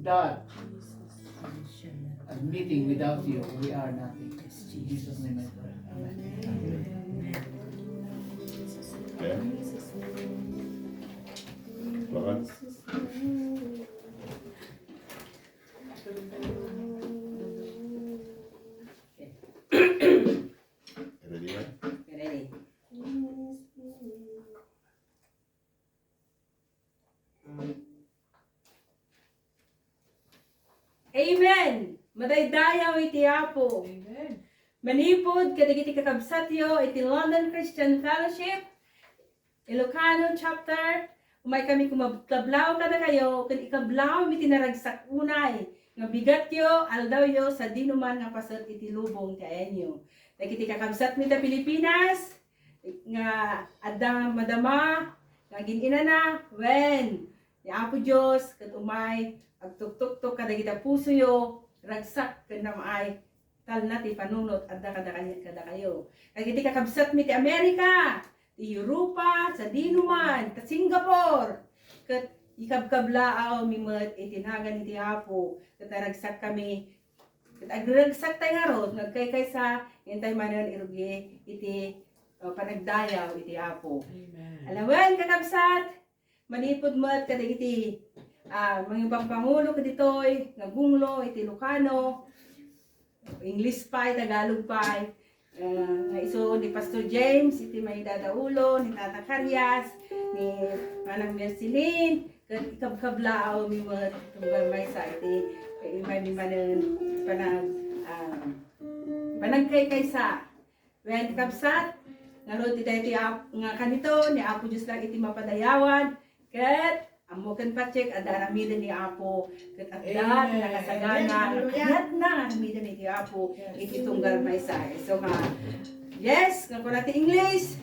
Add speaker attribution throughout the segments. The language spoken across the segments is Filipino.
Speaker 1: God, admitting without you, we are nothing. In Jesus' name I pray. Amen.
Speaker 2: Okay. Lakan. Ready na?
Speaker 3: Ready? Amen! Madaydayaw iti Apo.
Speaker 4: Amen.
Speaker 3: Manipod kadagiti kakabsatyo iti London Christian Fellowship, Ilocano chapter. Umay kami kumablaw kada kayo, kan ikablaw iti naragsak unay. Nga bigatyo, aldaw yo sa dinuman nga pasat iti lubong kaenyo. Dagiti kakabsat mi ta Pilipinas, nga adda madama, nga ginina na, wen, ni Apo Diyos, kat umay, agtuktuk-tuk kadagita puso yo, ragsak kanamay, tal na ti panunot adda kada kayo. Dagiti kakabsat mi ti Amerika, ti Europa, sa dinuman, kat Singapore, kat ikabkablaaw mimet itinagan iti Apo, kat ragsak kami, kat agragsak tayo nga rod, nagkay-kaysa, intay manan irugi iti panagdayaw iti Apo.
Speaker 4: Amen.
Speaker 3: Alawan kakabsat, manipod mat kadagiti mga ibang pangulo kaditoy, nagunglo iti Ilocano, English pa, Tagalog pa, nga iso ni Pastor James, iti may dadaulo, ni Tata Carias, ni Manang Mercilin, kat ikabkablaaw mi mga tunggal may sa iti may manan panagkay-kaysa. When kapsat, nga ro ti dati nga kanito ni Apo Diyos lang iti mapadayawan, kat amukan patsik adaramidan ni Apo, kat agdat
Speaker 4: Amen.
Speaker 3: nakasagana, agdat na aramidan ni Apo, iti tunggal may sa. So nga, yes, nga kung natin English,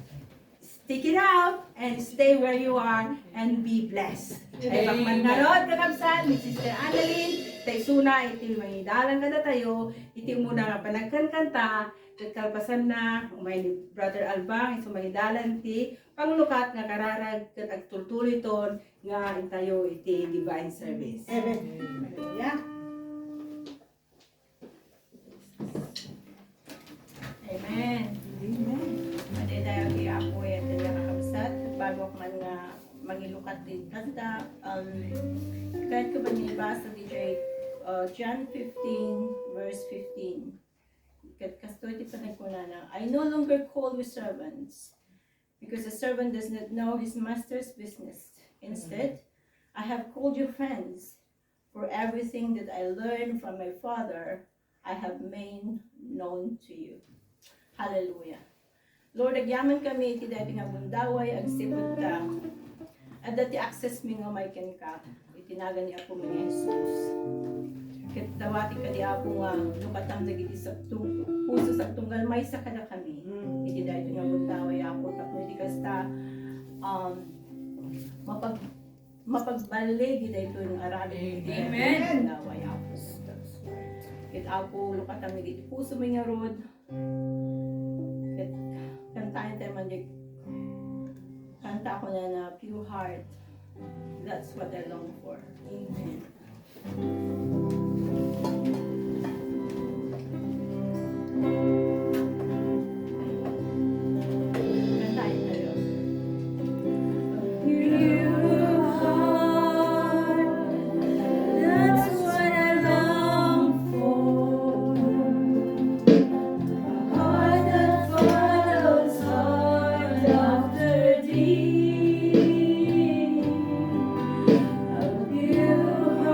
Speaker 3: stick it out and stay where you are and be blessed. Ay pagman nga rod kakabsan, ni Sister Annalyn, tay suna iti mangidalan kada tayo, iti muna nga panagkankanta, kat kalpasan na, umay ni Brother Albang, iso mangidalan ti panglukat nga kararag, kat agtultuloy ton, nga intayo iti divine service.
Speaker 4: Amen.
Speaker 3: Hallelujah. Amen.
Speaker 4: Amen.
Speaker 3: Adi tayo ti Apo at iti kakabsat, bago man nga mangilukat ti kanta, kahit ko ba nilibasa di John 15 verse 15. Kat kasto iti panagkuna na, I no longer call you servants, because a servant does not know his master's business. Instead, I have called you friends, for everything that I learned from my Father, I have made known to you. Hallelujah. Lord, agyaman kami iti dati nga mundaway, agsipod ka, at dati access mi nga may ken ka, itinaga ni Apo mi ni Jesus. Ket dawati ka di Apo nga, lukatang dagiti sa puso sa tunggal may sa kada kami, iti dati nga mundaway Apo, tapno iti kasta, mapagbalig iti ito yung aralin iti
Speaker 4: Amen.
Speaker 3: mundaway Apo. Ket Apo, lukatang dagiti puso mi nga rod, kantahin tayo man di kanta ko na pure heart. That's what I long for. Amen. Kantahin tayo. Pure heart, that's what I long for. Heart that follows hard after thee. A pure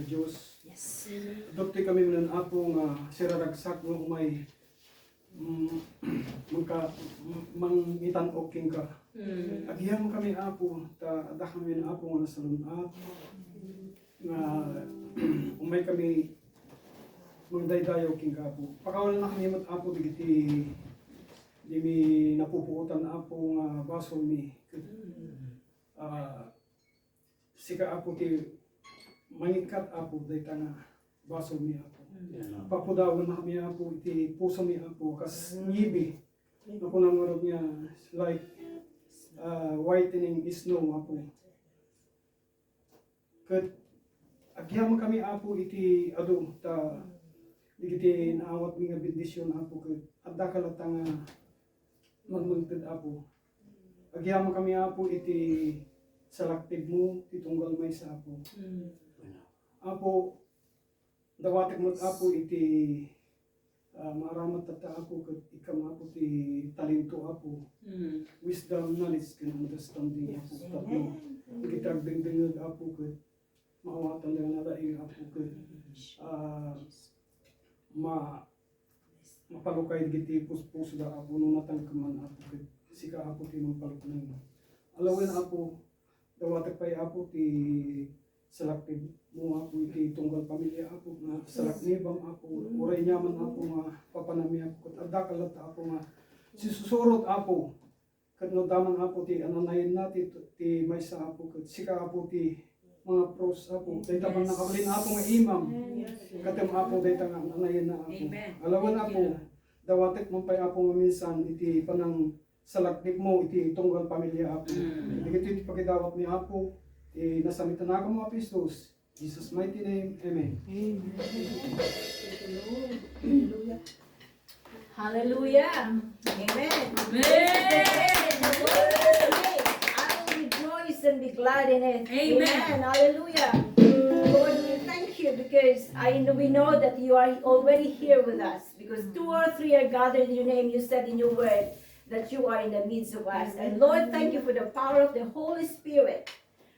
Speaker 4: Diyos.
Speaker 3: Yes.
Speaker 4: Adopte kami ng apo nga siraragsak nga umay mangitan oking ka. Agihan mo kami apo, ada kami ng apo nga nasa lunat. Nga umay kami magdaydayaw king ka apo. Pakawalan na kami mat apo digiti di mi napupuutan na apo nga baso mi. Sika apo ti mangikat apo dayta nga baso mi apo. Papudawan na kami apo iti puso mi apo kas ngibi. Ako nang marag niya like whitening snow apo. Kat agyam kami apo iti adu ta digiti naawat mi nga bendisyon apo kat adda kalata nga magmangted apo. Agyam kami apo iti salaktib mo ti tunggal may sa apo. Apo dawatek mo apo iti maaramat tata apo kat ikam apo ti talento apo. Wisdom, knowledge, and understanding apo tatlo. Ikitag dingdingag apo kat maawatan lang na daing apo kat mapalukay giti puso da apo nung natangkaman apo kat sika apo ti mampalukay. Alawin apo dawatek pay apo ti salaktib mo apo iti tunggal pamilya apo nga salaknibang apo uray nyaman apo nga papanami apo kat adda kalata apo nga sisusurot apo kat no damang apo ti ananayin nati ti maysa apo kat sika apo ti mga pros apo dayta man nakawalin apo nga imam katem apo dayta nga ananayin na apo alawan apo dawatek mo pay apo minsan iti panang salaknib mo iti tunggal pamilya apo digiti pagidawat ni apo nasamitan na mo Apostles. Jesus' mighty name, Amen.
Speaker 5: Hallelujah. Amen. I will rejoice and be glad in it.
Speaker 3: Amen.
Speaker 5: Hallelujah. Lord, we thank you because we know that you are already here with us. Because 2 or 3 are gathered in your name, you said in your word that you are in the midst of us. And Lord, thank you for the power of the Holy Spirit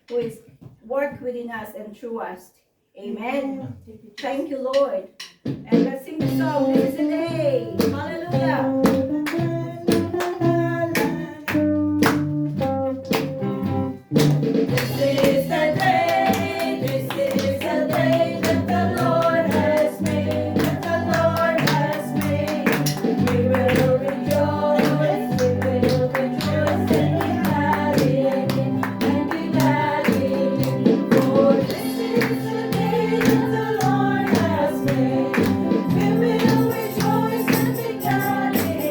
Speaker 5: who is work within us and through us. Amen. Thank you, Lord. And let's sing the song. This is the day. Hallelujah. This is the day. This is the day that the Lord has made. That the Lord has made. We will rejoice. We will rejoice and be glad in it. And be glad in it. For this is the day that the Lord has made. We will rejoice and be glad in it.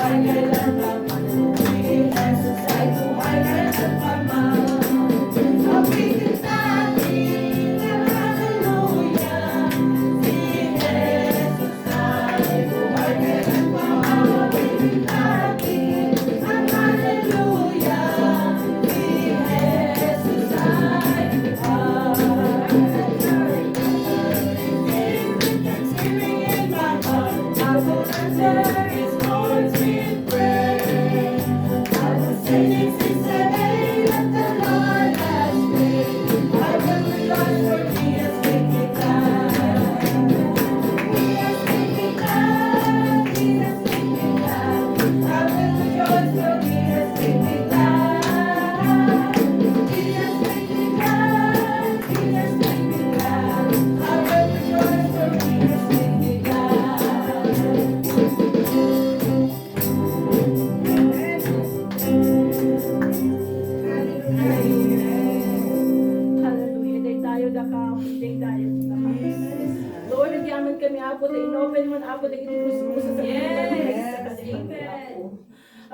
Speaker 5: Hallelujah. Day tayo dakam, day tayo dakam. Lord, nagyaman kami apo, tayo inopen mo na apo, tayo itinusmusa sa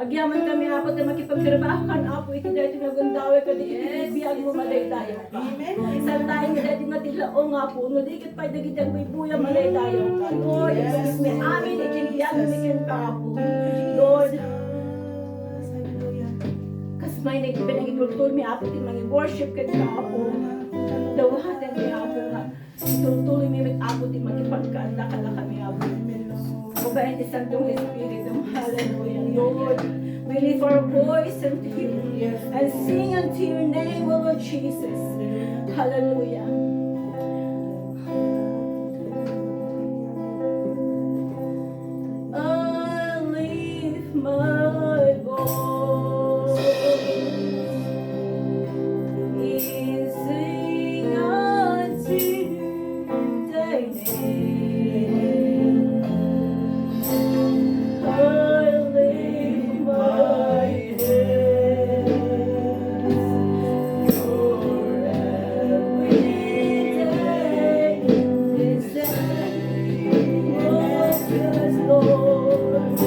Speaker 5: Agyaman kami apo, tayo makipagtrabaho kan apo, iti dahil tinagundawe ka, di biyag mo malay tayo ka. Isang tayo nga dahil matilaong apo, no di kat pa dagit ang may buya malay tayo ka. Lord, itis may amin, ikiniyag mo ikin ka apo. Lord, may nagipinagitultul mi apo ti mga worship ket apo dawatan mi apo nga tultul mi mit apo ti magipagkanda kala kami apo Obayin ti Santong Espiritu. Hallelujah. Lord, we lift our voice unto you and sing unto your name, O Lord Jesus. Hallelujah. I lift my voice in sing unto thy name. I lift my hands for every day is that. Oh, yes, Lord.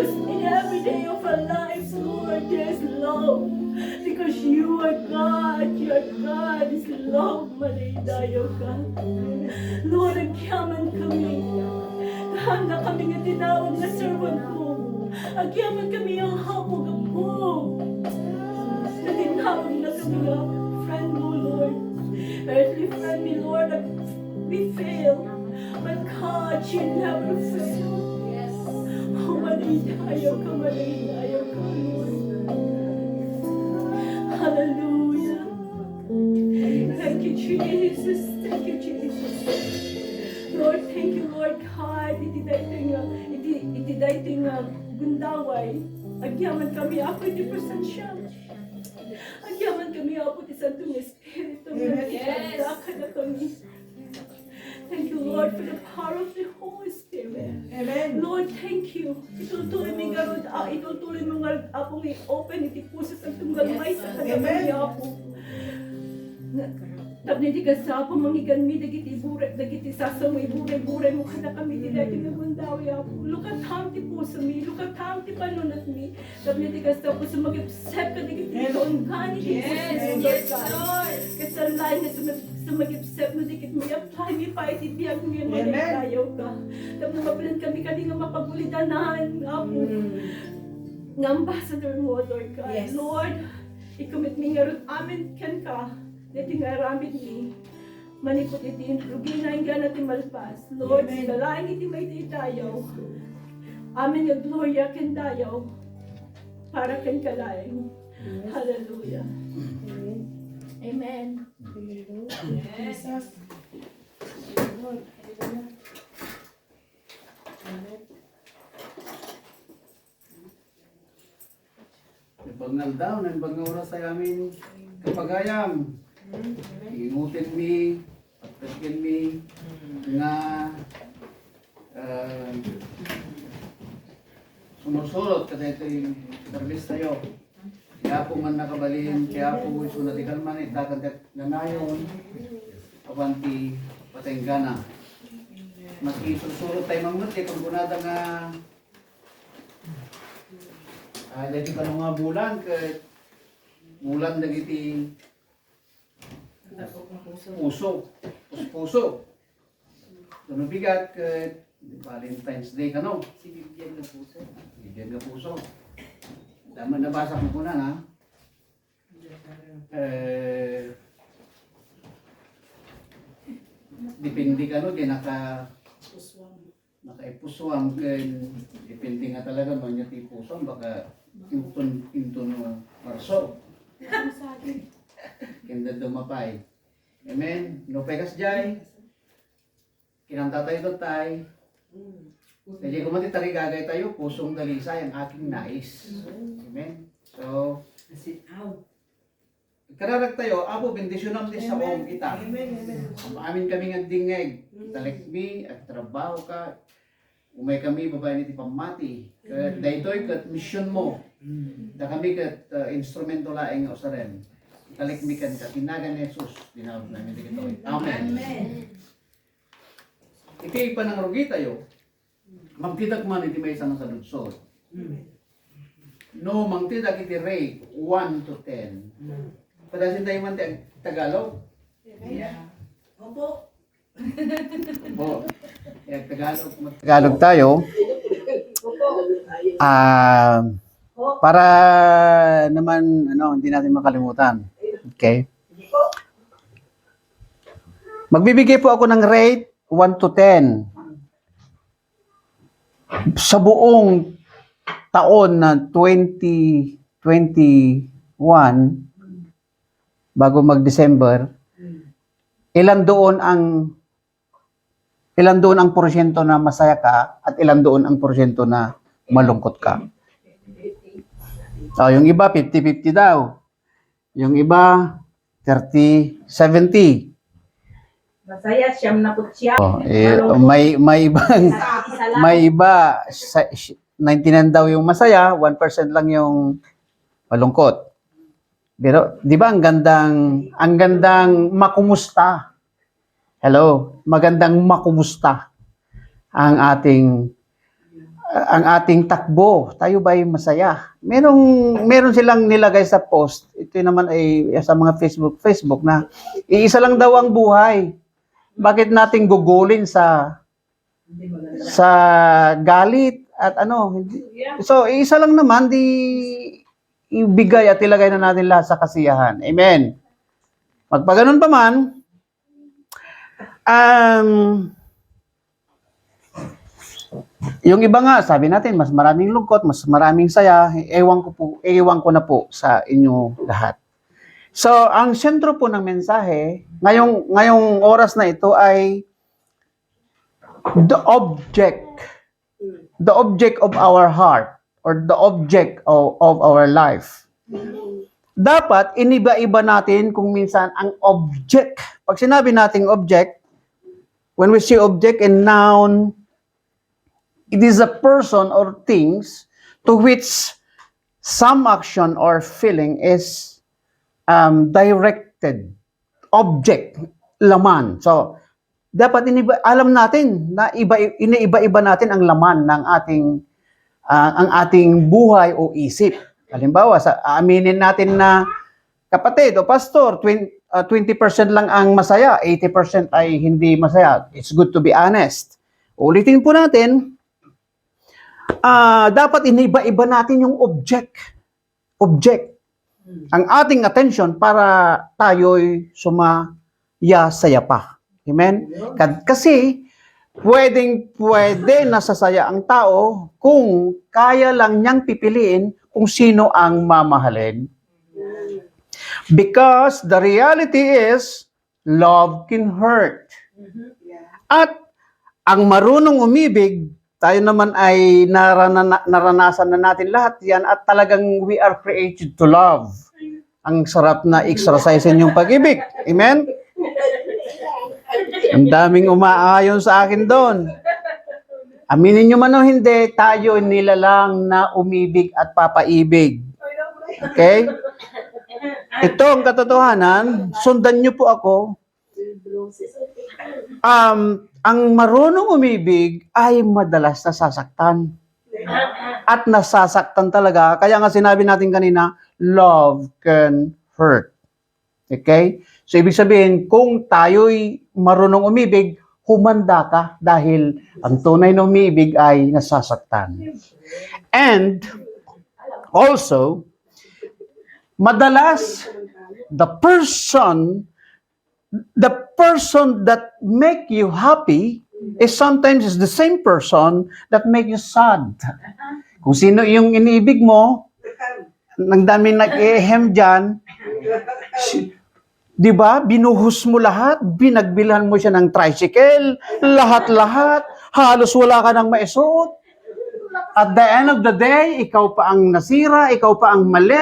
Speaker 5: Because in every day of our lives, Lord, there's love. Because you are God. Your God is love. Malidayo ka. Lord, agyaman kami. Handa kami nga tinawag na servant mo. Agyaman kami ang hapog mo. Na tinawag na kami nga friend mo, Lord. Earthly friend me, Lord, that we fail. But God, you never fail. Oh, malidayo ka, Lord. Hallelujah. Thank you, Jesus. Thank you, Jesus. Lord, thank you, Lord God. Iti daytoy nga gundaway. Agyaman kami ako iti presensya. Agyaman kami ako iti Santong Espiritu.
Speaker 3: Yes.
Speaker 5: Na kami. Thank you, Lord, for the power of the Holy Spirit.
Speaker 1: Amen.
Speaker 5: Lord, thank you. Itutuloy mo garod, itutuloy mo nga apong i-open iti puso sa tunggal may sa kanyang apo. Tapos di ka sa apo mangigan mi dagiti buray, dagiti sasang may buray mo kada kami di dati nagundawi apo. Lukatang ti puso mi, lukatang ti panunat mi. Tapos di ka sa apo sumagipsep ka dagiti doon gani di puso mi, Lord. Kasalay na sumagipsep mo dikit mo apply mi pa iti biyag mi ang malikayaw ka. Tapos mapalan kami kadi nga mapagulidanan apo. Nga ambassador mo, Lord God.
Speaker 1: Yes.
Speaker 5: Lord, i-commit mi nga rin amin kan ka. Diti nga ramid ni manipot iti rugi na inggan natin malpas. Lord, dalain iti may iti tayo. Amin nga gloria ken tayo para ken kalain. Hallelujah. Amen.
Speaker 3: Yes.
Speaker 6: Ibangal daw, nang oras ay amin kapagayam. Ingutin mi, pagkaskin mi, nga sumusulot kasi ito yung service tayo. Kaya po man nakabalin, kaya po sunatikan man itakantat ganayon, kapanti patenggana. Maski susulot tayo mamuti, kung kunada nga dahil ka nung nga bulan, bulan dagiti puso. Doon bigat, Valentine's Day ka no? Bibigyan na puso. Dama nabasa ko na na. Depende ka no, di nakaipuswang depende nga talaga no niya ti pusong baka into no marso. Kenda dumapay. Amen. No pegas jay. Kinanta tayo tay. Kaya kung matitari gagay tayo, pusong dalisay ang aking nais. Amen. So, kararag tayo, apo bendisyonan din sa buong kita. Amin kami nga dingeg. Talekbi at trabaho ka. Umay kami babae niti pamati. Daytoy kat mission mo. Da kami kat instrumento laing osaren. Talikmikan ka tinagan ni Jesus. Dinawag namin dito. Amen. Iti panangrugi tayo. Magtidak man iti may isang saludsod. No, magtidak iti rate 1 to 10. Padasin tayo man Tagalog.
Speaker 1: Opo.
Speaker 6: Opo. Tagalog tayo. Para naman hindi natin makalimutan. Okay? Magbibigay po ako ng rate 1 to 10. Sa buong taon na 2021 bago mag-December, ilan doon ang porsyento na masaya ka at ilan doon ang porsyento na malungkot ka? Yung iba 50-50 daw. Yung iba 30-70.
Speaker 3: Masaya siyam na po siya.
Speaker 6: May iba 99 daw yung masaya, 1% lang yung malungkot. Pero di ba ang gandang makumusta. Hello, magandang makumusta ang ating ang ating takbo. Tayo ba ay masaya? Meron silang nilagay sa post. Ito naman ay sa mga Facebook na iisa lang daw ang buhay. Bakit nating gugulin sa galit at ano? So, iisa lang naman, di ibigay at ilagay na natin lahat sa kasiyahan. Amen. Magpaganon pa man, yung iba nga, sabi natin, mas maraming lungkot, mas maraming saya, ewan ko na po sa inyo lahat. So, ang sentro po ng mensahe, ngayong oras na ito ay the object of our heart or the object of our life. Dapat, iniba-iba natin kung minsan ang object. Pag sinabi nating object, when we say object and noun, it is a person or things to which some action or feeling is directed. Object, laman. So, dapat alam natin na iniiba-iba natin ang laman ng ang ating buhay o isip. Halimbawa, aaminin natin na kapatid o pastor, 20% lang ang masaya, 80% ay hindi masaya. It's good to be honest. Ulitin po natin, dapat iniba-iba natin yung object. Ang ating attention para tayo'y sumaya-saya pa. Amen? Kasi, pwede nasasaya ang tao kung kaya lang niyang pipiliin kung sino ang mamahalin. Because the reality is, love can hurt. At ang marunong umibig, tayo naman ay naranasan na natin lahat yan at talagang we are created to love. Ang sarap na exercisein yung pag-ibig. Amen? Ang daming umaayon sa akin doon. Aminin nyo man o hindi, tayo nilalang na umibig at papaibig. Okay? Ito ang katotohanan. Sundan nyo po ako. Ang marunong umibig ay madalas nasasaktan. At nasasaktan talaga. Kaya nga sinabi natin kanina, love can hurt. Okay? So, ibig sabihin, kung tayo'y marunong umibig, humanda ka dahil ang tunay na umibig ay nasasaktan. And, also, madalas, the person that make you happy is sometimes is the same person that make you sad. Kung sino yung iniibig mo, nang dami nag-ehem dyan, di ba, binuhos mo lahat, binagbilhan mo siya ng tricycle, lahat-lahat, halos wala ka nang maisuot. At the end of the day, ikaw pa ang nasira, ikaw pa ang mali,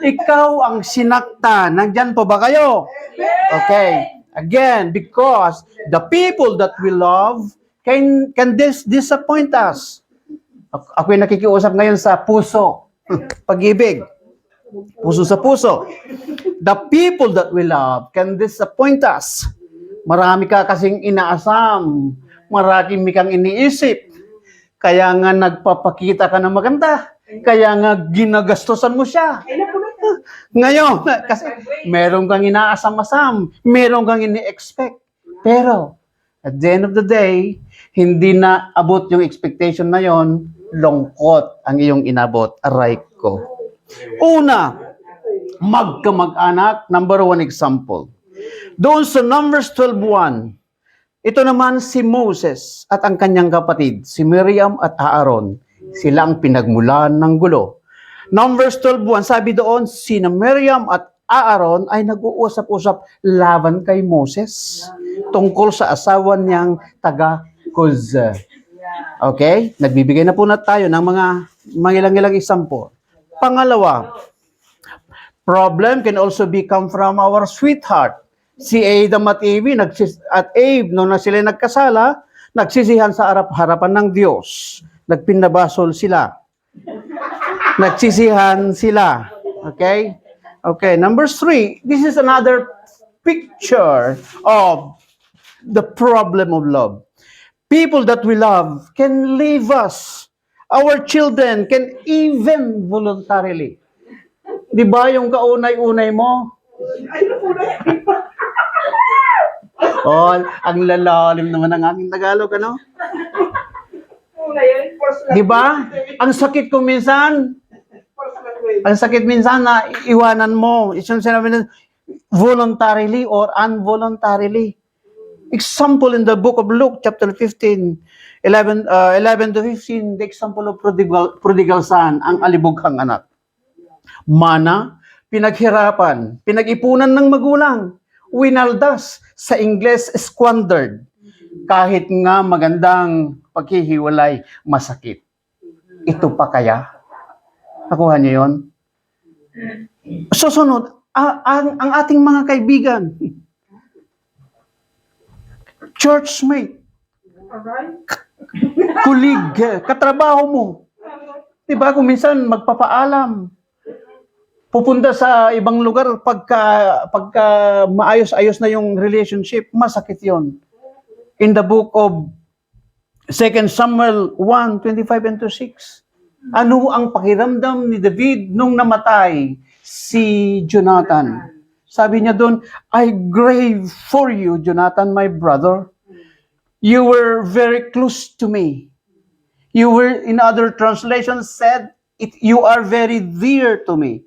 Speaker 6: ikaw ang sinakta. Nandyan po ba kayo? Okay. Again, because the people that we love can disappoint us. Ako'y nakikiusap ngayon sa puso. Pag-ibig. Puso sa puso. The people that we love can disappoint us. Marami ka kasing inaasam. Marami kang iniisip. Kaya nga nagpapakita ka ng maganda. Kaya nga ginagastosan mo siya. Ngayon, kasi meron kang inaasam-asam. Meron kang ini-expect. Pero, at the end of the day, hindi na abot yung expectation na yon, lungkot ang iyong inabot. Aray ko. Una, magkamag-anak, number 1 example. Doon sa Numbers 12:1, ito naman si Moses at ang kanyang kapatid, si Miriam at Aaron. Sila ang pinagmulan ng gulo. Numbers 12:1, sabi doon, sina Miriam at Aaron ay nag-uusap-usap laban kay Moses tungkol sa asawa niyang taga-Kuz. Okay? Nagbibigay na po na tayo ng mga ilang example. Pangalawa, problem can also come from our sweetheart. Si Adam at Eve, nung na sila nagkasala, nagsisihan sa harapan ng Diyos. Nagpinabasol sila. Nagsisihan sila. Okay? Okay, number 3, this is another picture of the problem of love. people that we love can leave us. Our children can even voluntarily. Di ba yung kaunay-unay mo? Oh, ang lalalim naman ng aking Tagalog, ano? Di ba? Ang sakit ko minsan. Ang sakit minsan na iwanan mo. Isang sinabi na voluntarily or involuntarily. Example in the book of Luke, chapter 15, 11 to 15, the example of prodigal son, ang alibughang anak. Mana, pinaghirapan, pinag-ipunan ng magulang, winaldas, sa Ingles, squandered. Kahit nga magandang paghihiwalay, masakit. Ito pa kaya? Nakuha niyo yun? Susunod, ang ating mga kaibigan, churchmate, kulig, katrabaho mo. Diba, kung minsan magpapaalam, pupunta sa ibang lugar pagka maayos-ayos na yung relationship, masakit yon. In the book of 2 Samuel 1:25 and 26, ano ang pakiramdam ni David nung namatay si Jonathan? Sabi niya doon, I grieve for you, Jonathan, my brother. You were very close to me. You were, in other translations, said, you are very dear to me.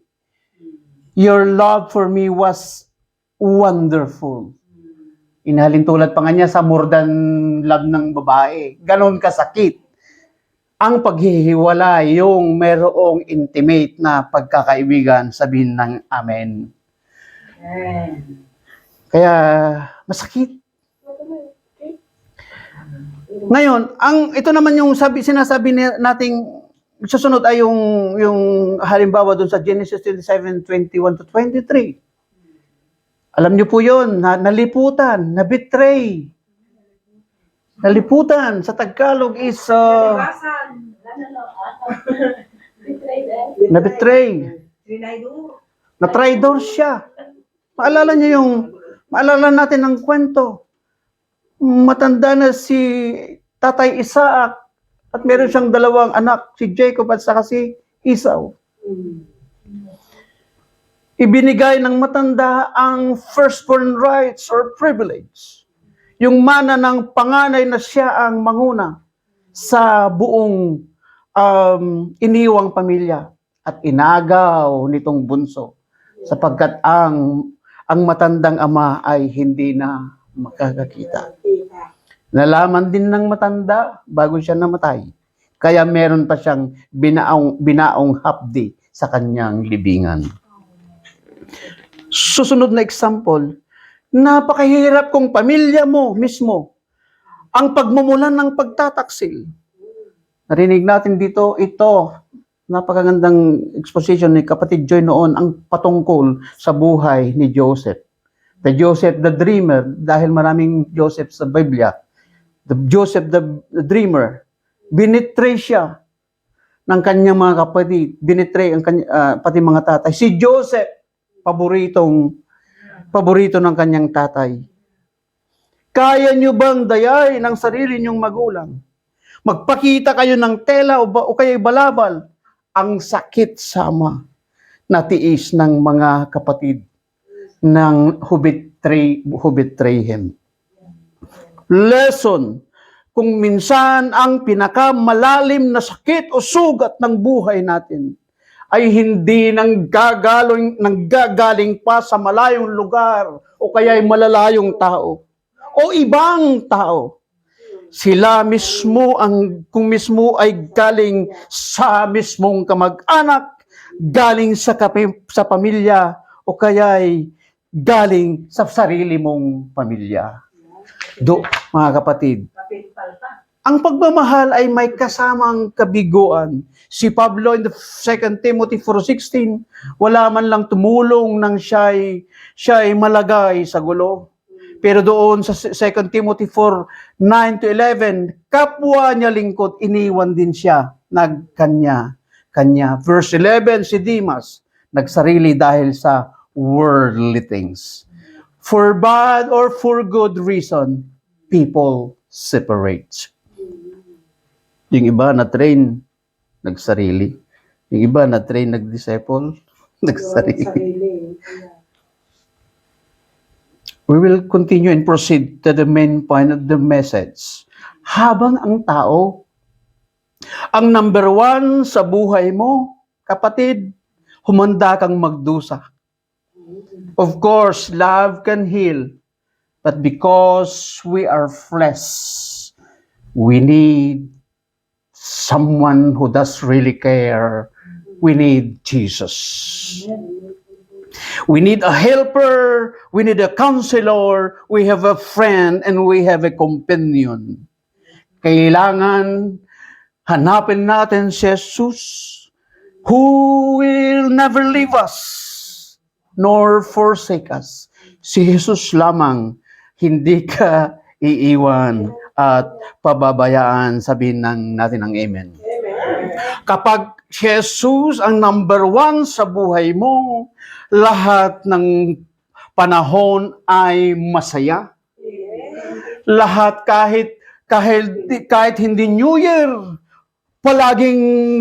Speaker 6: Your love for me was wonderful. Inhalin tulad pa nga niya sa more than love ng babae. Ganon kasakit. Ang paghihiwalay, yung merong intimate na pagkakaibigan, sabihin ng amen. Kaya, masakit. Ngayon, ito naman yung sinasabi nating susunod ay yung halimbawa doon sa Genesis 27:21 to 23. Alam niyo po yun, naliputan, nabetray. Naliputan, sa Tagalog is nabetray. Na-traidor siya. Maalala natin ang kwento. Matanda na si Tatay Isaac at meron siyang dalawang anak, si Jacob at saka si Esau. Ibinigay ng matanda ang firstborn rights or privilege. Yung mana ng panganay na siya ang manguna sa buong iniwang pamilya at inagaw nitong bunso sapagkat ang matandang ama ay hindi na makakakita. Nalaman din ng matanda bago siya namatay. Kaya meron pa siyang binaong hapdi sa kanyang libingan. Susunod na example, napakahirap kung pamilya mo mismo ang pagmumulan ng pagtataksil. Narinig natin dito, ito, napakagandang exposition ni kapatid Joy noon, ang patungkol sa buhay ni Joseph. The Joseph the Dreamer, dahil maraming Joseph sa Biblia. The Joseph the Dreamer, binitray siya ng kanyang mga kapatid, binitray ang pati mga tatay. Si Joseph, paborito ng kanyang tatay. Kaya nyo bang dayay ng sarili nyong magulang? Magpakita kayo ng tela o kaya balabal. Ang sakit sama na tiis ng mga kapatid ng who betray him. Lesson, kung minsan ang pinakamalalim na sakit o sugat ng buhay natin ay hindi nanggagaling pa sa malayong lugar o kaya ay malalayong tao o ibang tao. Sila mismo kung mismo ay galing sa mismong kamag-anak, galing sa pamilya o kaya ay galing sa sarili mong pamilya. Mga kapatid, ang pagmamahal ay may kasamang kabiguan. Si Pablo in the 2 Timothy 4:16, wala man lang tumulong nang siya'y malagay sa gulo. Pero doon sa 2 Timothy 4:9 to 11, kapwa niya lingkod, iniwan din siya, nagkanya. Verse 11, si Demas, nagsarili dahil sa worldly things. For bad or for good reason, people separate. Yung iba na-train, nagsarili. Yung iba na-train, nag-disciple, nagsarili. We will continue and proceed to the main point of the message. Habang ang tao, ang number one sa buhay mo, kapatid, humanda kang magdusa. Of course, love can heal. But because we are flesh, we need someone who does really care. We need Jesus. We need a helper, we need a counselor, we have a friend, and we have a companion. Kailangan hanapin natin si Jesus, who will never leave us, nor forsake us. Si Jesus lamang, hindi ka iiwan at pababayaan. Sabihin natin ang amen. Kapag Jesus ang number one sa buhay mo, lahat ng panahon ay masaya. Lahat kahit hindi New Year, palaging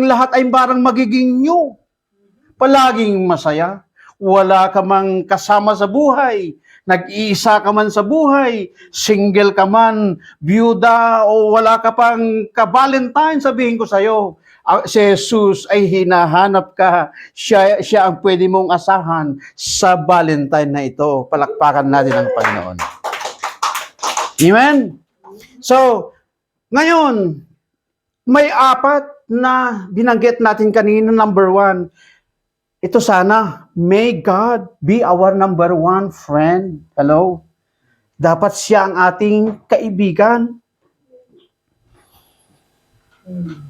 Speaker 6: lahat ay parang magiging new. Palaging masaya. Wala ka mang kasama sa buhay. Nag-iisa ka man sa buhay, single ka man, byuda, o wala ka pang ka-Valentine, sabihin ko sa'yo, si Jesus ay hinahanap ka. Siya ang pwede mong asahan sa Valentine na ito. Palakpakan natin ang Panginoon. Amen? So, ngayon, may apat na binanggit natin kanina, number one. Ito sana, may God be our number one friend. Hello? Dapat siya ang ating kaibigan.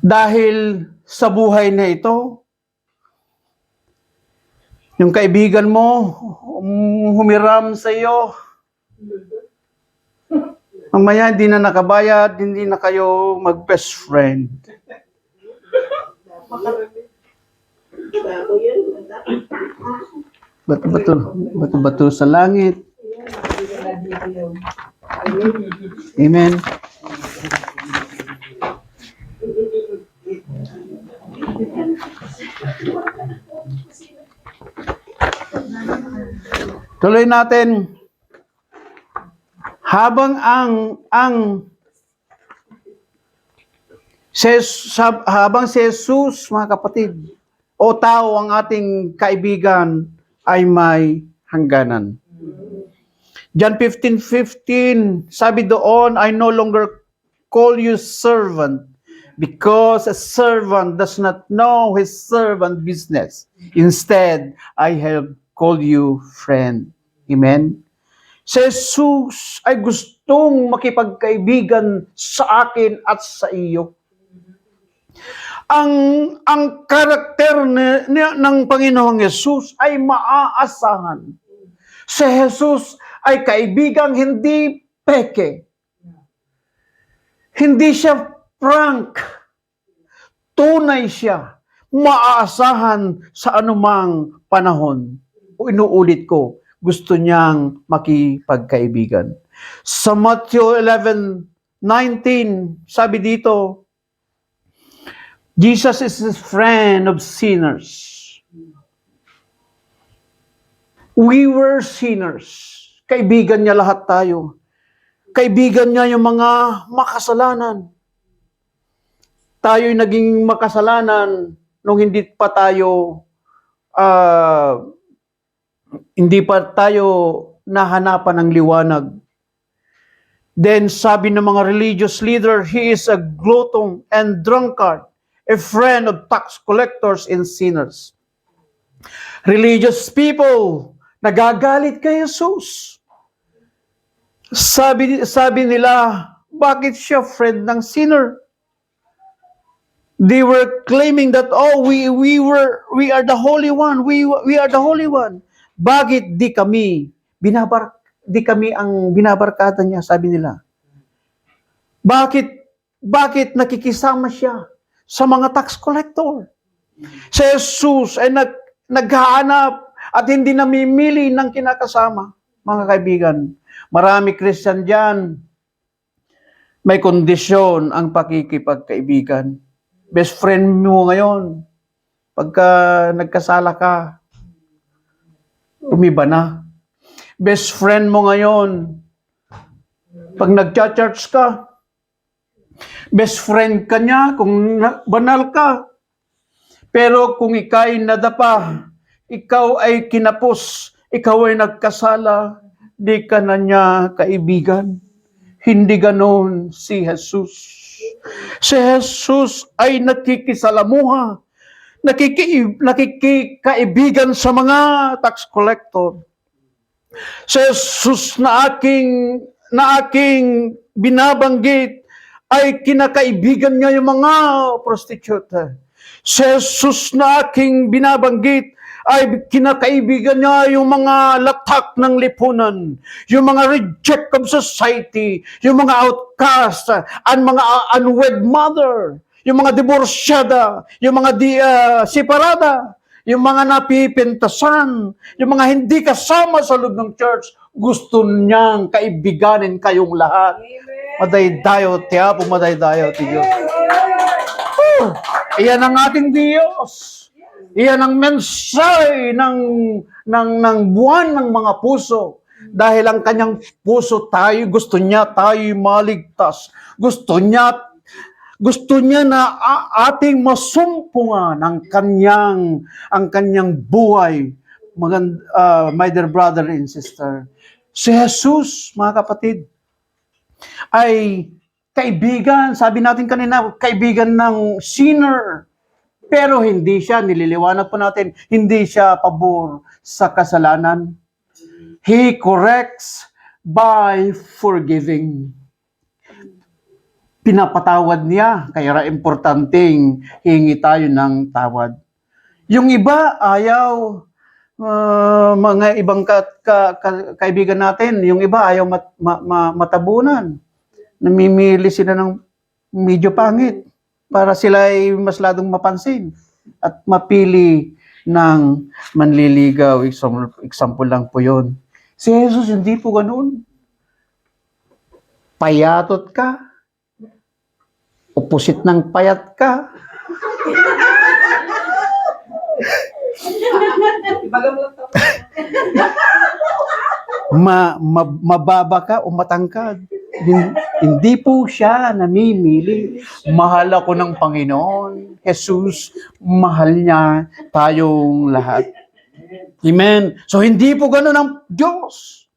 Speaker 6: Dahil sa buhay na ito, yung kaibigan mo, humiram sa iyo. Mamaya hindi na nakabayad, hindi na kayo mag-best friend. Bato-bato sa langit. Amen. Tuloy natin. Habang habang si Jesus, mga kapatid, o tao ang ating kaibigan ay may hangganan. John 15:15, sabi doon, I no longer call you servant because a servant does not know his servant business. Instead, I have called you friend. Amen? Si Jesus ay gustong makipagkaibigan sa akin at sa iyo. Ang karakter ng Panginoong Jesus ay maaasahan. Si Jesus ay kaibigang hindi peke. Hindi siya prank. Tunay siya. Maaasahan sa anumang panahon. O inuulit ko, gusto niyang makipagkaibigan. Sa Matthew 11:19, sabi dito, Jesus is the friend of sinners. We were sinners. Kaibigan niya lahat tayo. Kaibigan niya yung mga makasalanan. Tayo'y naging makasalanan nung hindi pa tayo nahanapan ng liwanag. Then sabi ng mga religious leader, he is a glutton and drunkard, a friend of tax collectors and sinners. Religious people, nagagalit kay Jesus. Sabi nila, bakit siya friend ng sinner? They were claiming that, we are the holy one. We are the holy one. Bakit di kami ang binabarkada niya, sabi nila. Bakit nakikisama siya sa mga tax collector? Si Jesus ay naghahanap at hindi namimili ng kinakasama. Mga kaibigan, marami Christian dyan.
Speaker 7: May kondisyon ang pakikipagkaibigan. Best friend mo ngayon, pagka nagkasala ka, umiba na. Best friend mo ngayon, pag nagcha-church ka, best friend ka niya kung banal ka. Pero kung ika'y nadapa, ikaw ay kinapos, ikaw ay nagkasala, di ka na niya kaibigan. Hindi ganon si Jesus. Si Jesus ay nakikisalamuha, nakikikaibigan sa mga tax collector. Si Jesus na aking binabanggit ay kinakaibigan niya yung mga prostitute. Si Jesus na aking binabanggit ay kinakaibigan niya yung mga latak ng lipunan, yung mga reject of society, yung mga outcast, ang mga unwed mother, yung mga divorsyada, yung mga separada, yung mga napipintasan, yung mga hindi kasama sa loob ng church. Gusto niyang kaibiganin kayong lahat. Madaydayo, tiyapo, madaydayo, tiyo. Iyan ang ating Diyos. Iyan ang mensahe ng buwan ng mga puso. Dahil ang kanyang puso gusto niya tayo maligtas. Gusto niya na ating masumpungan ang kanyang buhay. My dear brother and sister, si Jesus, mga kapatid, ay kaibigan, sabi natin kanina, kaibigan ng sinner. Pero hindi siya, nililiwanag po natin, hindi siya pabor sa kasalanan. He corrects by forgiving. Pinapatawad niya, kaya importanteng hingi tayo ng tawad. Yung iba, ayaw, mga ibang kaibigan natin, yung iba ayaw matabunan. Namimili sila ng medyo pangit para sila ay mas ladong mapansin at mapili ng manliligaw. Example lang po yun. Si Jesus hindi po ganoon. Payatot ka, opposite ng payat ka. Mababa ka o matangkad. Hindi po siya namimili. Mahal ako ng Panginoon. Jesus, mahal niya tayong lahat. Amen. So hindi po ganoon ang Diyos.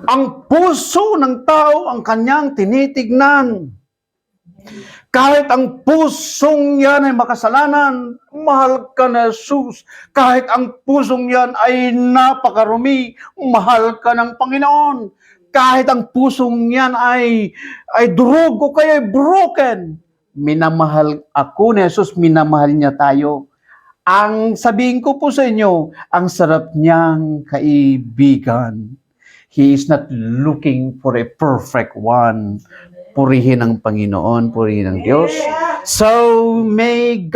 Speaker 7: Ang puso ng tao ang kanyang tinitignan. Kahit ang pusong yan ay makasalanan, mahal ka na Jesus. Kahit ang pusong yan ay napakarumi, mahal ka ng Panginoon. Kahit ang pusong yan ay durog o kaya broken, minamahal ako ni Jesus, minamahal niya tayo. Ang sabihin ko po sa inyo, ang sarap niyang kaibigan. He is not looking for a perfect one. Purihin ang Panginoon, purihin ang Diyos. So, may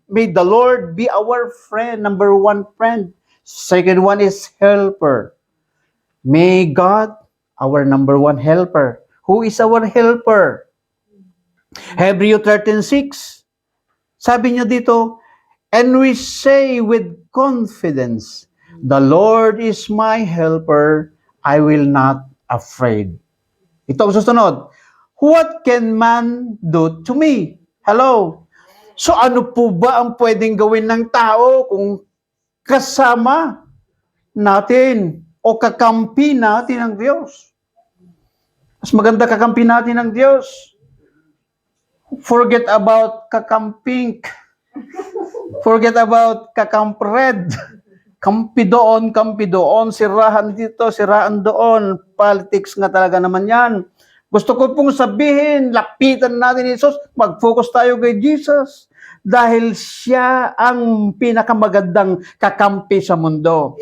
Speaker 7: the Lord be our friend, number one friend. Second one is helper. May God, our number one helper. Who is our helper? Hebrews 13:6. Sabi niya dito, and we say with confidence, the Lord is my helper, I will not afraid. Ito ang susunod. What can man do to me? Hello. So ano po ba ang pwedeng gawin ng tao kung kasama natin o kakampi natin ang Diyos? Mas maganda kakampi natin ang Diyos. Forget about kakamping. Forget about kakampred. Kampi doon, sirahan dito, siraan doon. Politics nga talaga naman yan. Gusto ko pong sabihin, lapitan natin ni Jesus, mag-focus tayo kay Jesus. Dahil siya ang pinakamagandang kakampi sa mundo.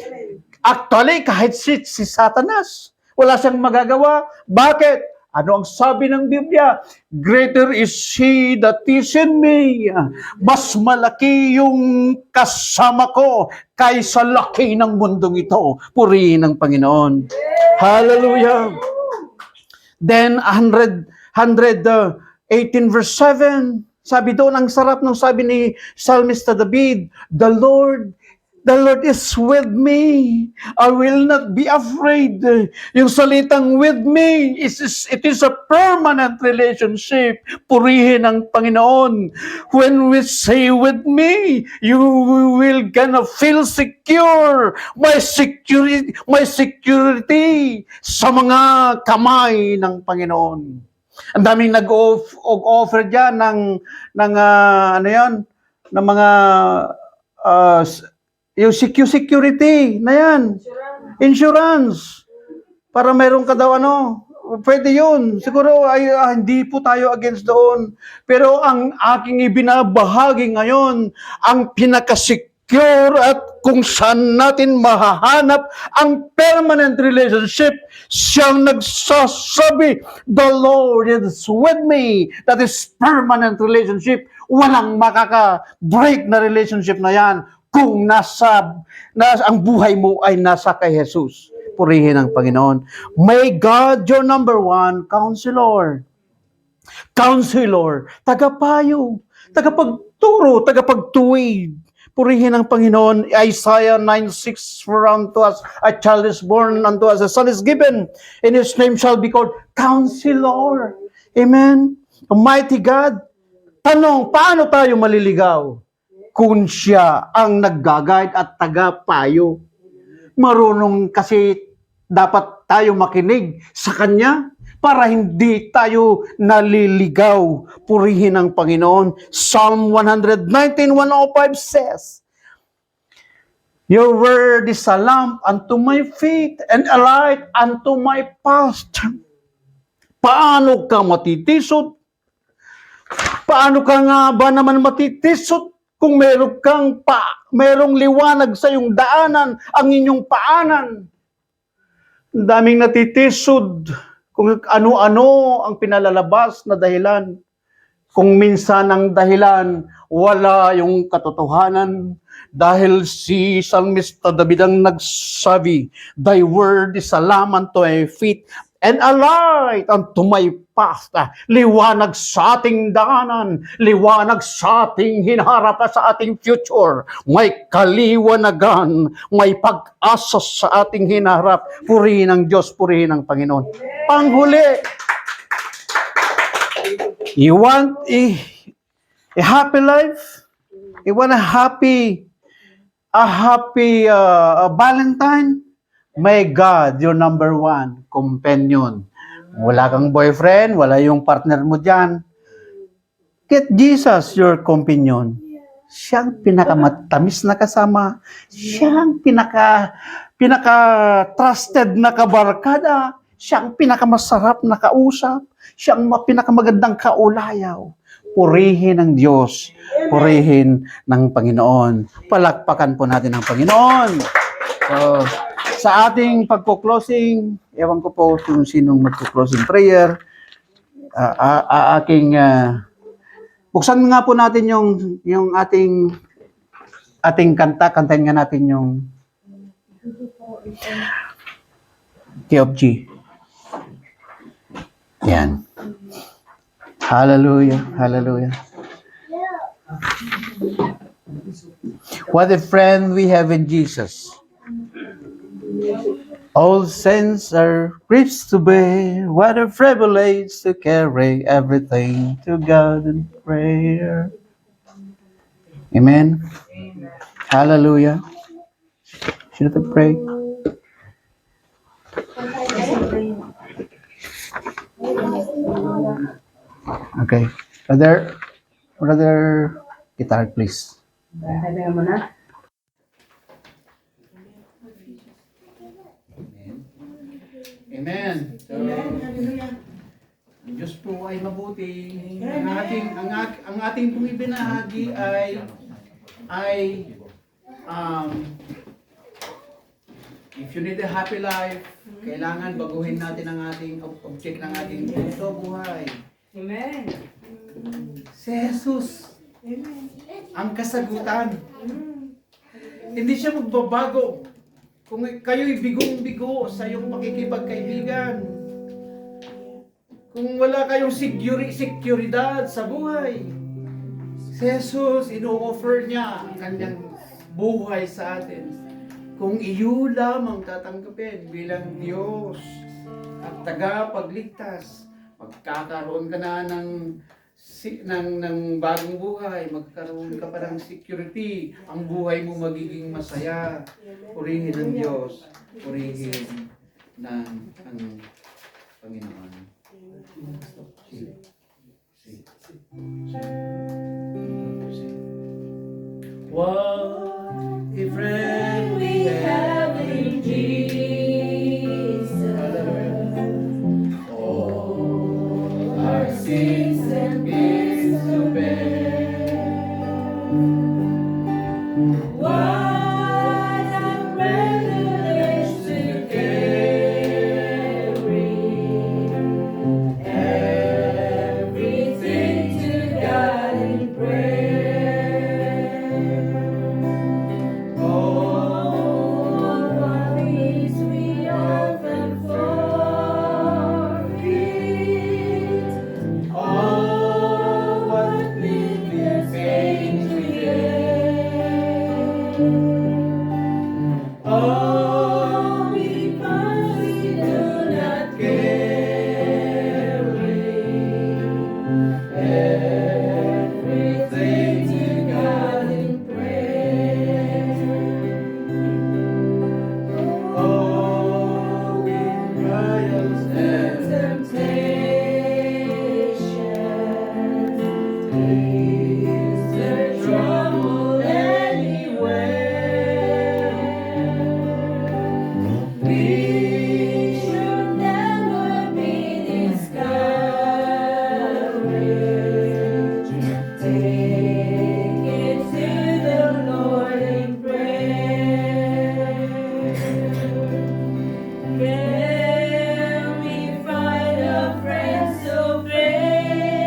Speaker 7: Actually, kahit si Satanas, wala siyang magagawa. Bakit? Ano ang sabi ng Biblia? Greater is He that is in me. Mas malaki yung kasama ko kaysa laki ng mundong ito. Purihin ng Panginoon. Hallelujah. Then 18 verse 7, sabi doon, ang sarap ng sabi ni Psalmista David, The Lord is with me. I will not be afraid. Yung salitang with me, it is a permanent relationship. Purihin ang Panginoon. When we say with me, you will gonna feel secure. My security sa mga kamay ng Panginoon. Ang daming nag-offer diyan ng ano 'yon, ng mga yung security na yan. Insurance. Para meron ka daw pwede yun. Siguro hindi po tayo against doon. Pero ang aking ibinabahagi ngayon, ang pinaka-secure at kung saan natin mahahanap ang permanent relationship, siyang nagsasabi, The Lord is with me. That is permanent relationship. Walang makaka-break na relationship na yan kung ang buhay mo ay nasa kay Jesus. Purihin ang Panginoon. May God your number one counselor. Counselor, tagapayo, tagapagturo, tagapagtuwid. Purihin ang Panginoon. Isaiah 9:6, for unto us a child is born, unto us a son is given, and his name shall be called Counselor. Amen? Almighty God. Tanong, paano tayo maliligaw? Kung siya ang nag-guide at tagapayo. Marunong kasi dapat tayo makinig sa Kanya para hindi tayo naliligaw. Purihin ang Panginoon. Psalm 119:105 says, Your word is a lamp unto my feet and a light unto my path. Paano ka matitisod? Paano ka nga ba naman matitisod kung merong liwanag sa iyong daanan, ang inyong paanan? Ang daming natitisod kung ano-ano ang pinalalabas na dahilan. Kung minsan ang dahilan, wala yung katotohanan. Dahil si Psalmista David ang nagsabi, Thy word is a lamp unto my feet and a light unto my path. Liwanag sa ating daanan, liwanag sa ating hinaharap sa ating future. May kaliwanagan, may pag-asa sa ating hinaharap. Purihin ang Diyos, purihin ang Panginoon. Panghuli, you want a happy life? You want a happy Valentine? May God, your number one companion. Wala kang boyfriend, wala yung partner mo dyan. Get Jesus, your companion. Siyang pinakamatamis na kasama. Siyang pinaka-trusted na kabarkada. Siyang pinakamasarap na kausap. Siyang pinakamagandang kaulayaw. Purihin ng Diyos. Purihin ng Panginoon. Palakpakan po natin ang Panginoon. So, sa ating pagko-closing, ewan ko po kung sinong magko-closing prayer, buksan nga po natin yung ating kanta, kantahin nga natin yung Key of G. Yan. Hallelujah, hallelujah. What a friend we have in Jesus. All sins are griefs to bear, what a privilege to carry everything to God in prayer. Amen. Hallelujah. Should I pray? Okay. Brother, guitar, please. Amen. So, ang Diyos po ay mabuti. Ang ating pong ibinahagi ay if you need a happy life, kailangan baguhin natin ang ating object ng ating buhay.
Speaker 3: Amen.
Speaker 6: Si Jesus.
Speaker 3: Amen.
Speaker 6: Ang kasagutan. Hindi siya magbabago. Kung kayo'y bigong-bigo sa iyong pakikipagkaibigan, Kung wala kayong seguridad sa buhay, si Jesus, ino-offer niya ang kanyang buhay sa atin. Kung iyo lamang tatanggapin bilang Diyos at tagapagligtas, magkakaroon ka na ng bagong buhay, magkaroon ka pa ng security, ang buhay mo magiging masaya. Purihin ng Diyos, purihin ng ang Panginoon. What a friend we have in Jesus. All our sins and griefs to bear. What a privilege to carry everything to God in prayer. All worries we often forget. All what needless pain we get. All because we do not carry everything to God in prayer. All trials and temptations, is there trouble anywhere? We should never be discouraged. Take it to the Lord in prayer. Can we find a friend so faithful,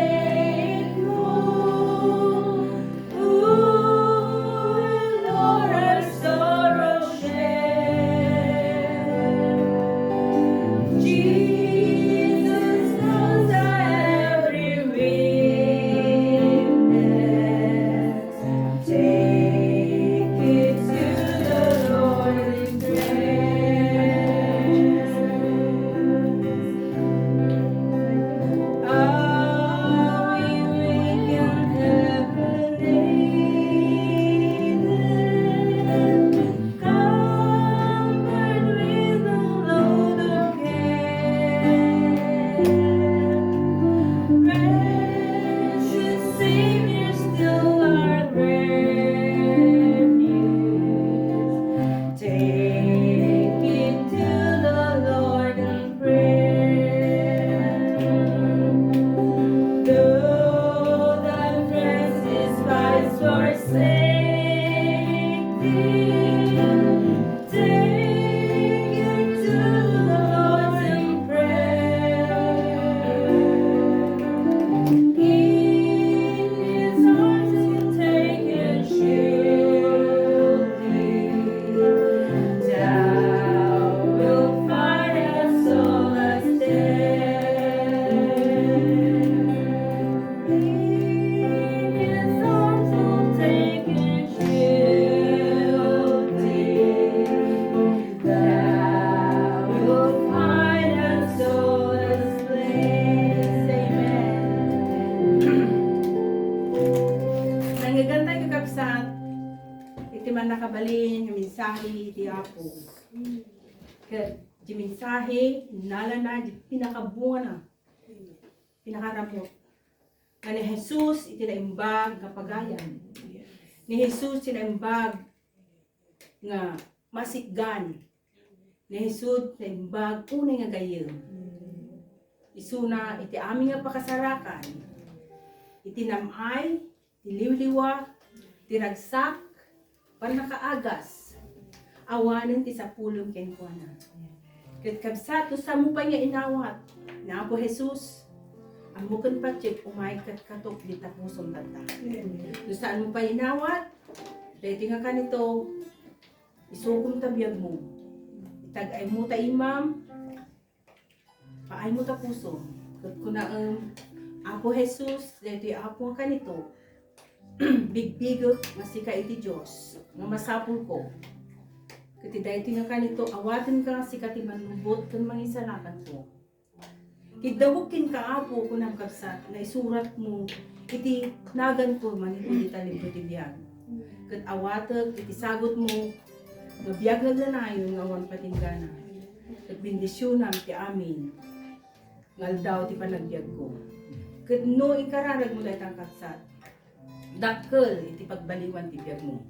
Speaker 6: who will Lord our sorrow share? Jesus knows our every weakness. Take it to the Lord in prayer. Are we weak and heavy-laden, covered with a load of care? Precious Savior, still our refuge. Take it to the Lord in prayer. Though thy friends despise forsake thee, take it to the Lord in prayer. In His arms He'll take and shield thee. Thou wilt find a solace there. In His arms He'll take and shield thee. Thou wilt find a solace place. Amen. Nanggagantay kakabsat, iti man nakabalin, yung mensahe, iti Apo. Kat, di mensahe, nala na, di pinakabunga na, pinakaramot. Na ni Jesus, iti naimbag nga pagayan. Ni Jesus, iti naimbag nga masikgan. Ni Jesus, naimbag unay nga gayem. Isuna, iti aming nga pakasarakan. Iti namay, iti liwliwa, iti ragsak, panakaagas. Awanan ti sapulong kenkwana. Kat kabsat, sa mo pa niya inawat. Na po Jesus, ang bukan pa check, umay kat katok di tapusong tata. Saan mo pa inawat? Dahil nga kanito, isukom tabiyag mo. Itagay mo ta imam, paay mo ta puso.
Speaker 3: Kat kuna Apo Jesus, dito apo nga kanito, bigbigot nga sika iti Diyos, nga masapul ko. Kati dito nga kanito, awatin ka nga sika ti manubot kung mangisalakan ko. Kidawakin ka apo kung ang kapsat, na isurat mo, iti nagan ko manito di talibot ti biyag. Kat awatag, iti sagot mo, nga biyag naglanayon nga awan patinggana. Kat bendisyonam ti amin, ngal daw ti panagbiag ko. Kat no ikararag mo dahil ang kapsat, dakkel iti pagbaliwan ti biyag mo.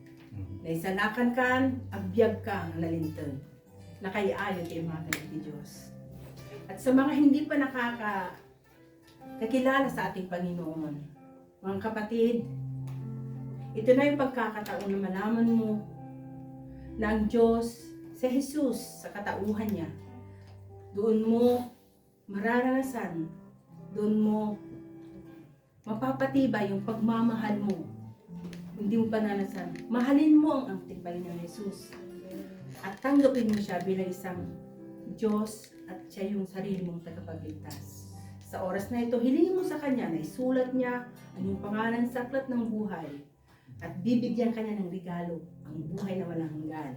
Speaker 3: Naisalakan kan, agbyag ka nga nalintag. Nakaiayon ti imagan ti Diyos. At sa mga hindi pa kakilala sa ating Panginoon, mga kapatid, ito na yung pagkakataon na malaman mo na ang Diyos, si Jesus, sa katauhan niya, doon mo mararanasan, doon mo mapapatibay yung pagmamahal mo. Hindi mo pananasan. Mahalin mo ang ating Panginoon Jesus. At tanggapin mo siya bilang isang Diyos at siya yung sarili mong tagapagligtas. Sa oras na ito, hilingin mo sa Kanya na isulat niya ang iyong pangalan sa aklat ng buhay at bibigyan Kanya ng regalo, ang buhay na walang hanggan.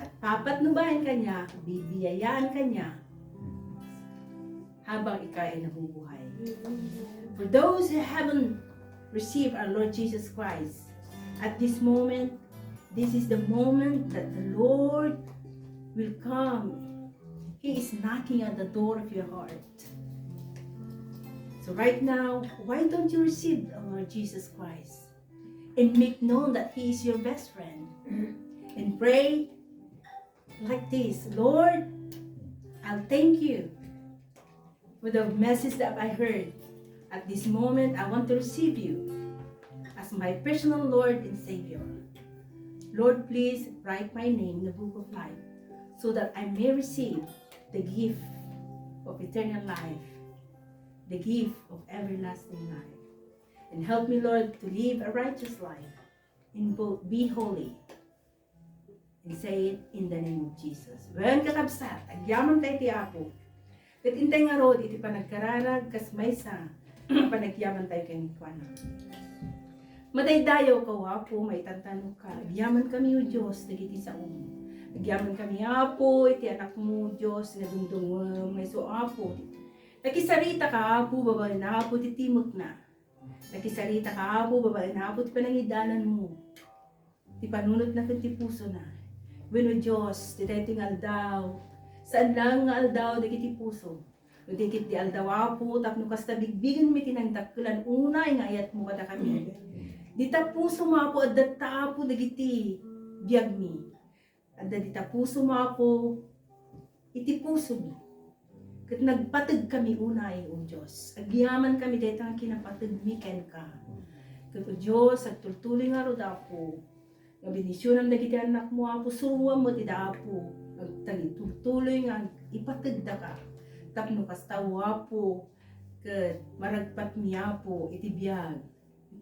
Speaker 3: At papatnubayan Kanya, bibiyayaan Kanya habang ikaw ay nabubuhay. For those who haven't received our Lord Jesus Christ, at this moment, this is the moment that the Lord will come. He is knocking at the door of your heart. So right now, why don't you receive our Lord Jesus Christ and make known that He is your best friend? And pray like this: Lord, I'll thank you for the message that I heard. At this moment, I want to receive you as my personal Lord and Savior. Lord, please write my name in the book of life so that I may receive the gift of eternal life, the gift of everlasting life. And help me, Lord, to live a righteous life and be holy. And say it in the name of Jesus. When kakabsat, agyaman tayo ti Apo. Kat intay nga rod, iti panagkararag, kas maysa, panagyaman tayo kay Nikwana. Madaydayaw ka, Apo, may tantanong ka. Agyaman kami, O Diyos, nagiti sa umo. Agyaman kami, Apo, iti anak mo, Diyos, na dungdungam, ngay so, Apo. Nakisarita ka, Apo, babae na, Apo, titimot na. Nakisarita ka, Apo, babae na, Apo, ti panangidanan mo. Ti panunot na ti puso na. Bueno, Diyos, ti tayo tingal daw. Saan lang nga aldaw, dagiti puso. O dikit di aldaw, Apo, tapno kasta bigbigan mi tinagdakkelan, unay nga ayat mo kada kami. Di ta puso mo, Apo, at data, Apo, dagiti biyag mi. At di ta puso mo, Apo, iti puso mi. Kat nagpatag kami unay, O Diyos. Agyaman kami dahil ang kinapatag mi ken ka. Kat O Diyos, agtultuloy nga ro Apo. Nga benisyon ang dagiti anak mo, Apo, suruan mo ti Apo. Agtultuloy nga ipatag da ka. Tapno kastaw, Apo, kat maragpat mi, Apo, iti biyag.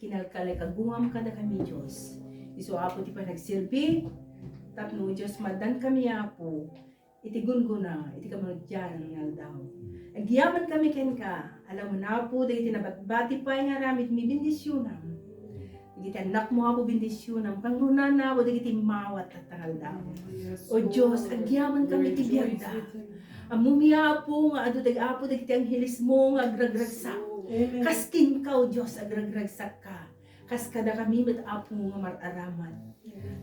Speaker 3: Kinalkalay kagungam kada kami, Diyos. Iso, Apo, ti pa nagsilbi. Tapno, Diyos, madan kami, Apo. Iti gunguna, iti kamanudyan ang naldaw. Agyaman kami ken ka. Alam mo na, Apo, dahil tinabatbati pa nga ramit mi bendisyonam. Iti anak mo, Apo, bendisyonam. Pangrunan na, Apo, dahil iti mawat at tangaldaw. O Diyos, agyaman kami ti biyagda. Amumi, Apo, nga adu Apo, dahil iti anghilis mo, nga agragragsak. Kaskin ka, O Diyos, agragragsak ka. Kaskada kami, mat Apo, nga mararaman.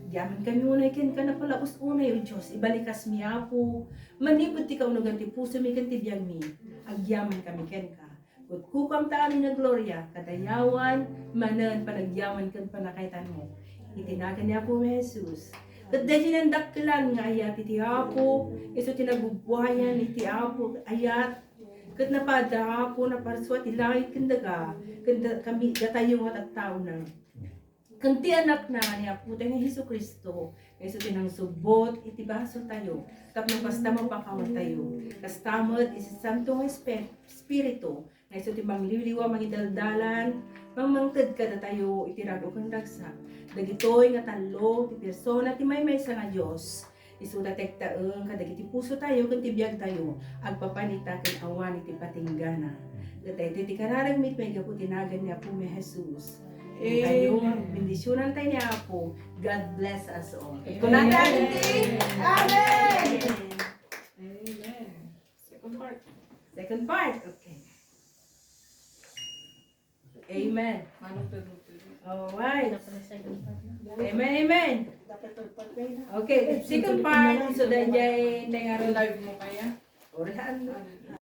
Speaker 3: Yaman kami unay ken ka na palaos unay, O Diyos, ibalikas mi, Apo. Manipod ti ka unagan ti puso mi ken ti biyag mi. Agyaman kami ken ka. Ut kukam ta amin na gloria, kadayawan, manan, panagyaman ken panakaitan mo. Itinagan niya po, Jesus. Kat dahil sinandakkelan nga ayat iti Apo, iso tinabubuhayan iti Apo, ayat, kat napada Apo, naparswat, ilangit kendaga, kami datayo nga tattao na. Kung ti anak na niya po tayo ng Hesus Kristo, iso tinang subot, iti baso tayo, tapno kastama pakamat tayo, kastamot, isi Santong Espiritu, na iso ti mangliliwa, mangidaldalan, mangmangtad ka na tayo, itirago kang dagsa, dagitoy nga talo, ti persona, ti may sa nga Diyos, isuda tektaeng kadagiti puso tayo ken tibiyag tayo agpapanita ken awan iti patinggana. Datay iti kararagmit may gapu tinagan ni Apo may Jesus. Tayo, bendisyonan tayo ni Apo. God bless us all.
Speaker 5: Kunatan iti. Amen.
Speaker 3: Second part. Okay. Amen. Alright. Amen, amen. Okay, second part. So, dahil dyan, tayo nga rin live mo kaya? Or